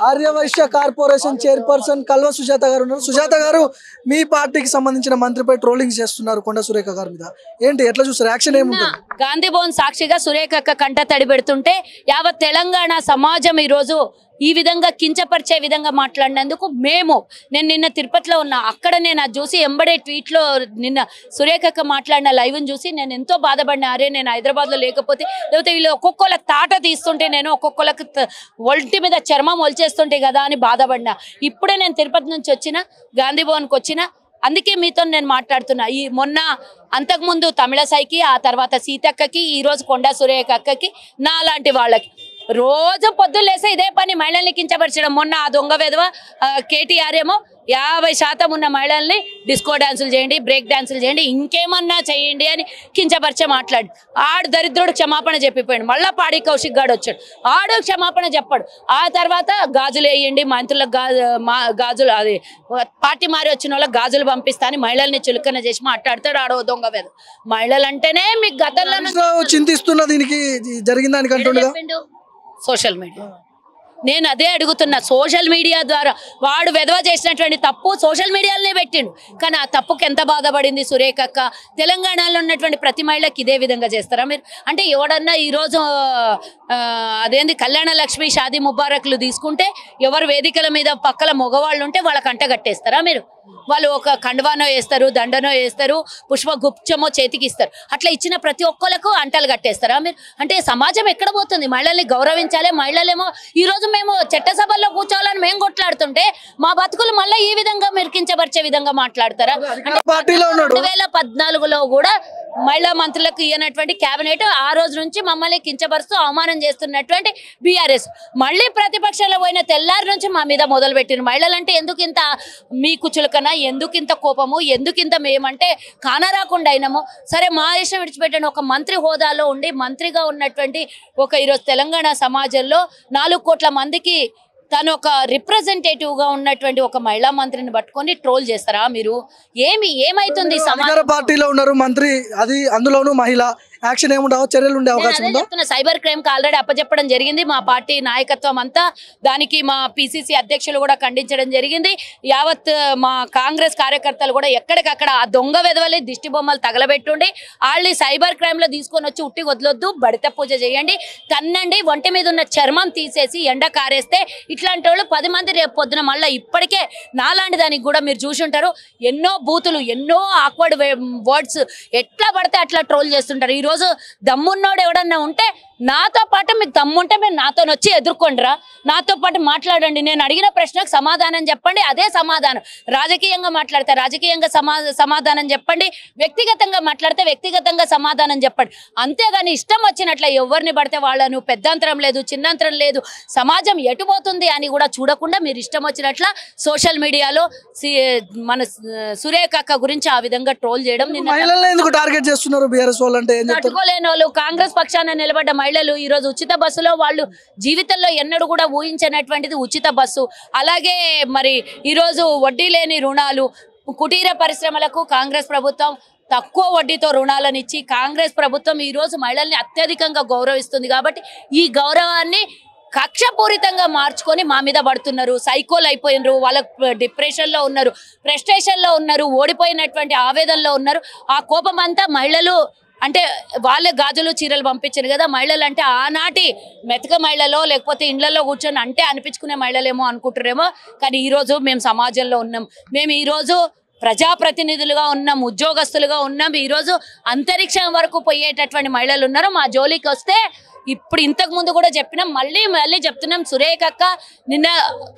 Aryavysya corporation chairperson కల్వ Sujatha గారు ఉన్నారు. సుజాత గారు, మీ పార్టీకి సంబంధించిన మంత్రిపై ట్రోలింగ్ చేస్తున్నారు కొండ సురేఖ గారి మీద, ఏంటి ఎట్లా చూస్తారు, యాక్షన్ ఏముంటుంది? గాంధీ భవన్ సాక్షిగా సురేఖ కంట తడి పెడుతుంటే యావత్ తెలంగాణ సమాజం ఈ రోజు ఈ విధంగా కించపరిచే విధంగా మాట్లాడినందుకు నేను నిన్న తిరుపతిలో ఉన్నా, అక్కడ నేను అది చూసి ఎంబడే ట్వీట్లో నిన్న సురేఖ మాట్లాడిన లైవ్ని చూసి నేను ఎంతో బాధపడినా. అరే నేను హైదరాబాద్లో లేకపోతే, లేకపోతే వీళ్ళు ఒక్కొక్కళ్ళ తాట తీస్తుంటే నేను ఒక్కొక్కళ్ళకి ఒంటి మీద చర్మం ఒలిచేస్తుంటే కదా అని బాధపడినా. ఇప్పుడే నేను తిరుపతి నుంచి వచ్చిన, గాంధీ భవన్కి వచ్చిన, అందుకే మీతో నేను మాట్లాడుతున్నా. ఈ మొన్న అంతకుముందు తమిళసైకి, ఆ తర్వాత సీతక్కకి, ఈరోజు కొండా సురేఖ అక్కకి, నా లాంటి వాళ్ళకి రోజు పొద్దున్న లేస్తే ఇదే పని, మహిళల్ని కించపరచడం. మొన్న ఆ దొంగ వెధవ కేటీఆర్ ఏమో 50% ఉన్న మహిళల్ని డిస్కో డాన్సులు చేయండి, బ్రేక్ డాన్సులు చేయండి, ఇంకేమన్నా చేయండి అని కించపరిచే మాట్లాడి, ఆడు దరిద్రుడు క్షమాపణ చెప్పిపోయాడు. మళ్ళీ పాడి కౌశిక్ గాడు వచ్చాడు, ఆడు క్షమాపణ చెప్పాడు. ఆ తర్వాత గాజులు వేయండి, మంత్రులకు గాజులు, అది పార్టీ మారి వచ్చిన వాళ్ళకి గాజులు పంపిస్తా అని మహిళల్ని చులకన చేసి మాట్లాడతాడు. ఆడో దొంగ వేద. మహిళలు అంటేనే మీకు గతంలో చింతిస్తున్న దీనికి జరిగిందానికంటుండగా సోషల్ మీడియా. నేను అదే అడుగుతున్నా, సోషల్ మీడియా ద్వారా వాడు వెధవ చేసినటువంటి తప్పు సోషల్ మీడియాలోనే పెట్టిండు, కానీ ఆ తప్పుకి ఎంత బాధపడింది సురేఖ అక్క. తెలంగాణలో ఉన్నటువంటి ప్రతి మహిళకి ఇదే విధంగా చేస్తారా మీరు? అంటే ఎవడన్నా ఈరోజు అదేంది కళ్యాణ లక్ష్మి షాదీ ముబారక్లు తీసుకుంటే ఎవరు వేదికల మీద పక్కల మగవాళ్ళు ఉంటే వాళ్ళకి అంటగట్టేస్తారా మీరు? వాళ్ళు ఒక కండువానో వేస్తారు, దండనో వేస్తారు, పుష్పగుచ్చమో చేతికి ఇస్తారు, అట్లా ఇచ్చిన ప్రతి ఒక్కరికి అంటలు కట్టేస్తారా మీరు? అంటే సమాజం ఎక్కడ పోతుంది? మహిళల్ని గౌరవించాలి. మహిళలేమో ఈరోజు మేము చట్టసభల్లో కూర్చోవాలని మేము కొట్లాడుతుంటే మా బతుకులు మళ్ళీ ఈ విధంగా మెరికించబరిచే విధంగా మాట్లాడతారా? 2014లో కూడా మహిళా మంత్రులకు ఇయ్యనటువంటి కేబినెట్ ఆ రోజు నుంచి మమ్మల్ని కించపరుస్తూ అవమానం చేస్తున్నటువంటి బీఆర్ఎస్ మళ్ళీ ప్రతిపక్షంలో పోయిన తెల్లారి నుంచి మా మీద మొదలుపెట్టిన. మహిళలంటే ఎందుకు ఇంత మీకు చులకన, ఎందుకు ఇంత కోపము, ఎందుకు ఇంత మేమంటే కానరాకుండా అయినాము. సరే మా దేశం విడిచిపెట్టిన ఒక మంత్రి హోదాలో ఉండి మంత్రిగా ఉన్నటువంటి ఒక ఈరోజు తెలంగాణ సమాజంలో 4 కోట్ల మందికి తను ఒక రిప్రజెంటేటివ్గా ఉన్నటువంటి ఒక మహిళా మంత్రిని పట్టుకొని ట్రోల్ చేస్తారా మీరు? ఏమైతుంది? సమాజ పార్టీలో ఉన్నారు మంత్రి, అది అందులోనూ మహిళ, యాక్షన్ ఏముండవు, చర్యలు ఉండే అవకాశం ఉందా? సైబర్ క్రైమ్ కి ఆల్రెడీ అప్పచెప్పడం జరిగింది. మా పార్టీ నాయకత్వం అంతా దానికి మా పిసిసి అధ్యక్షులు కూడా ఖండించడం జరిగింది. యావత్ మా కాంగ్రెస్ కార్యకర్తలు కూడా ఎక్కడికక్కడ ఆ దొంగ వెధవలే దిష్టి బొమ్మలు తగలబెట్టుండి వాళ్ళు సైబర్ క్రైమ్ లో తీసుకొని వచ్చి ఉట్టి వదలొద్దు, బడిత పూజ చేయండి, తన్నండి, ఒంటి మీద ఉన్న చర్మం తీసేసి ఎండ కారేస్తే ఇట్లాంటి వాళ్ళు 10 మంది రేపు పొద్దున మళ్ళీ ఇప్పటికే నాలాంటి దానికి కూడా మీరు చూసి ఉంటారు. ఎన్నో బూతులు, ఎన్నో ఆక్వర్డ్ వర్డ్స్ ఎట్లా పడితే అట్లా ట్రోల్ చేస్తుంటారు. ఈరోజు దమ్మున్నోడు ఎవడన్నా ఉంటే నాతో పాటు మీకు దమ్ముంటే మీరు నాతో వచ్చి ఎదుర్కొండిరా, నాతో పాటు మాట్లాడండి, నేను అడిగిన ప్రశ్నకు సమాధానం చెప్పండి, అదే సమాధానం. రాజకీయంగా మాట్లాడితే రాజకీయంగా సమాధానం చెప్పండి, వ్యక్తిగతంగా మాట్లాడితే వ్యక్తిగతంగా సమాధానం చెప్పండి. అంతేగాని ఇష్టం వచ్చినట్ల ఎవరిని పడితే వాళ్ళను పెద్దంతరం లేదు, చిన్నంతరం లేదు, సమాజం ఎటుపోతుంది అని కూడా చూడకుండా మీరు ఇష్టం వచ్చినట్ల సోషల్ మీడియాలో మన సురేఖ అక్క గురించి ఆ విధంగా ట్రోల్ చేయడం. టార్గెట్ చేస్తున్నారు బీఆర్ఎస్ వాళ్ళు అంటే తట్టుకోలేని వాళ్ళు, కాంగ్రెస్ పక్షాన నిలబడ్డ మహిళలు ఈరోజు ఉచిత బస్సులో వాళ్ళు జీవితంలో ఎన్నడూ కూడా ఊహించినటువంటిది ఉచిత బస్సు. అలాగే మరి ఈరోజు వడ్డీ లేని రుణాలు, కుటీర పరిశ్రమలకు కాంగ్రెస్ ప్రభుత్వం తక్కువ వడ్డీతో రుణాలను ఇచ్చి కాంగ్రెస్ ప్రభుత్వం ఈరోజు మహిళల్ని అత్యధికంగా గౌరవిస్తుంది. కాబట్టి ఈ గౌరవాన్ని కక్షపూరితంగా మార్చుకొని మా మీద పడుతున్నారు. సైకోలు అయిపోయినారు, వాళ్ళకు డిప్రెషన్లో ఉన్నారు, ఫ్రస్ట్రేషన్లో ఉన్నారు, ఓడిపోయినటువంటి ఆవేదనలో ఉన్నారు. ఆ కోపం అంతా మహిళలు అంటే వాళ్ళే గాజులు చీరలు పంపించారు కదా, మహిళలు అంటే ఆనాటి మెతక మహిళలో లేకపోతే ఇండ్లలో కూర్చొని అంటే అనిపించుకునే మహిళలేమో అనుకుంటారేమో. కానీ ఈరోజు మేము సమాజంలో ఉన్నాం, మేము ఈరోజు ప్రజాప్రతినిధులుగా ఉన్నాం, ఉద్యోగస్తులుగా ఉన్నాం. ఈరోజు అంతరిక్షం వరకు పోయేటటువంటి మహిళలు ఉన్నారు. మా జోలికి వస్తే ఇప్పుడు ఇంతకు ముందు కూడా చెప్పినాం, మళ్ళీ చెప్తున్నాం, సురేఖ అక్క నిన్న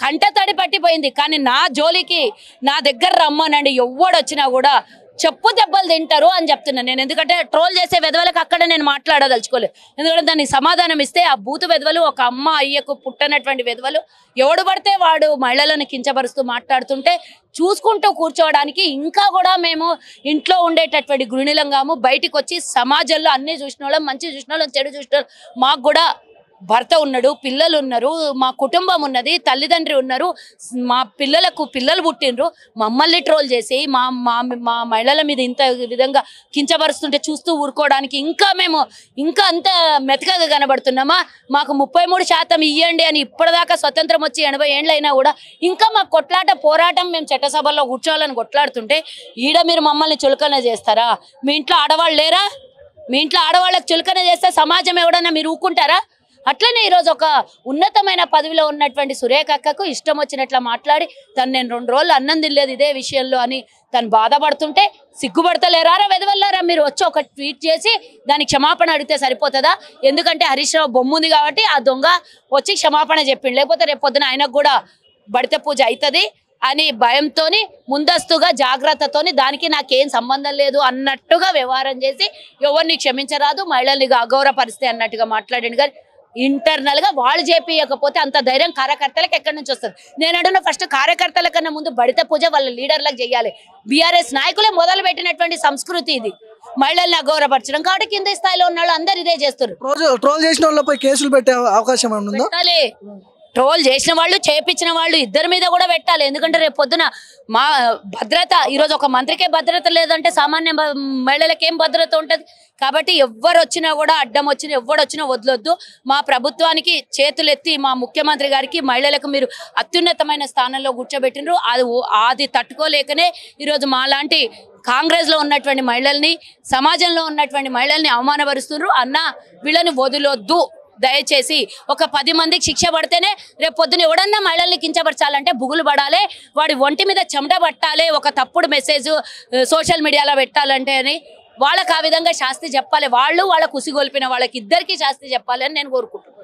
కంట తడి పట్టిపోయింది. కానీ నా జోలికి నా దగ్గర రమ్మనండి, ఎవడొచ్చినా కూడా చెప్పు దెబ్బలు తింటారు అని చెప్తున్నాను నేను. ఎందుకంటే ట్రోల్ చేసే వెధవలకు అక్కడ నేను మాట్లాడదలుచుకోలేదు. ఎందుకంటే దానికి సమాధానం ఇస్తే ఆ బూతు వెధవలు, ఒక అమ్మ అయ్యకు పుట్టనటువంటి వెధవలు ఎవడు పడితే వాడు మహిళలను కించపరుస్తూ మాట్లాడుతుంటే చూసుకుంటూ కూర్చోవడానికి ఇంకా కూడా మేము ఇంట్లో ఉండేటటువంటి గృహిణులంగాము బయటికి వచ్చి సమాజంలో అన్ని చూసిన వాళ్ళం, మంచి చూసిన వాళ్ళం, చెడు చూసిన వాళ్ళం, మాకు కూడా భర్త ఉన్నాడు, పిల్లలు ఉన్నారు, మా కుటుంబం ఉన్నది, తల్లిదండ్రి ఉన్నారు, మా పిల్లలకు పిల్లలు పుట్టినరు, మమ్మల్ని ట్రోల్ చేసి మా మా మా మహిళల మీద ఇంత విధంగా కించపరుస్తుంటే చూస్తూ ఊరుకోవడానికి ఇంకా అంత మెతకగా కనబడుతున్నామా? మాకు 33% ఇవ్వండి అని ఇప్పటిదాకా స్వతంత్రం వచ్చి 80 ఏళ్ళు అయినా కూడా ఇంకా మా పోరాటం మేము చట్టసభల్లో కూర్చోవాలని కొట్లాడుతుంటే ఈడ మీరు మమ్మల్ని చులకన చేస్తారా? మీ ఇంట్లో ఆడవాళ్ళు లేరా? మీ ఇంట్లో ఆడవాళ్ళకి చులకన చేస్తే సమాజం ఎవడన్నా మీరు ఊరుకుంటారా? అట్లనే ఈరోజు ఒక ఉన్నతమైన పదవిలో ఉన్నటువంటి సురేఖ అక్కకు ఇష్టం వచ్చినట్లా మాట్లాడి నేను 2 రోజులు అన్నం తినలేదు ఇదే విషయంలో అని తను బాధపడుతుంటే సిగ్గుపడతలేరా వెదవల్లారా? మీరు వచ్చి ఒక ట్వీట్ చేసి దానికి క్షమాపణ అడిగితే సరిపోతుందా? ఎందుకంటే హరీష్ రావు బొమ్మ ఉంది కాబట్టి ఆ దొంగ వచ్చి క్షమాపణ చెప్పిండు, లేకపోతే రేపు పొద్దున ఆయనకు కూడా బడిత పూజ అవుతుంది అని భయంతోని ముందస్తుగా జాగ్రత్తతోని దానికి నాకేం సంబంధం లేదు అన్నట్టుగా వ్యవహారం చేసి ఎవరిని క్షమించరాదు, మహిళల్ని అగౌరవపరిస్తే అన్నట్టుగా మాట్లాడండి. కానీ ఇంటర్నల్ గా వాళ్ళు చేపియకపోతే అంత ధైర్యం కార్యకర్తలకు ఎక్కడి నుంచి వస్తుంది? నేను అడుగున ఫస్ట్ కార్యకర్తల కన్నా ముందు బడిత పూజ వాళ్ళ లీడర్లకు చేయాలి. బీఆర్ఎస్ నాయకులే మొదలు పెట్టినటువంటి సంస్కృతి ఇది, మహిళల్ని అగౌరవపరచడం. కాబట్టి కింద స్థాయిలో ఉన్న వాళ్ళు అందరు ఇదే చేస్తారు. ట్రోల్ చేసిన వాళ్ళపై కేసులు పెట్టే అవకాశం ఉందా? ట్రోల్ చేసిన వాళ్ళు చేపించిన వాళ్ళు ఇద్దరి మీద కూడా పెట్టాలి. ఎందుకంటే రేపు పొద్దున మా భద్రత ఈరోజు ఒక మంత్రికే భద్రత లేదంటే సామాన్య మహిళలకు ఏం భద్రత ఉంటుంది? కాబట్టి ఎవ్వరు వచ్చినా కూడా అడ్డం వచ్చినా ఎవడు వచ్చినా వదలొద్దు. మా ప్రభుత్వానికి చేతులెత్తి మా ముఖ్యమంత్రి గారికి మహిళలకు మీరు అత్యున్నతమైన స్థానంలో కూర్చోబెట్టినరు. అది తట్టుకోలేకనే ఈరోజు మాలాంటి కాంగ్రెస్లో ఉన్నటువంటి మహిళల్ని, సమాజంలో ఉన్నటువంటి మహిళల్ని అవమానపరుస్తున్నారు. అన్న వీళ్ళని వదిలొద్దు దయచేసి. ఒక 10 మందికి శిక్ష పడితేనే రేపు పొద్దున ఎవడన్నా మహిళల్ని కించపరచాలంటే బుగులు పడాలి, వాడి ఒంటి మీద చెమట పట్టాలి, ఒక తప్పుడు మెసేజ్ సోషల్ మీడియాలో పెట్టాలంటే అని వాళ్ళకి ఆ విధంగా శాస్తి చెప్పాలి. వాళ్ళ కుసిగొల్పిన వాళ్ళకి ఇద్దరికి శాస్తి చెప్పాలి అని నేను కోరుకుంటున్నాను.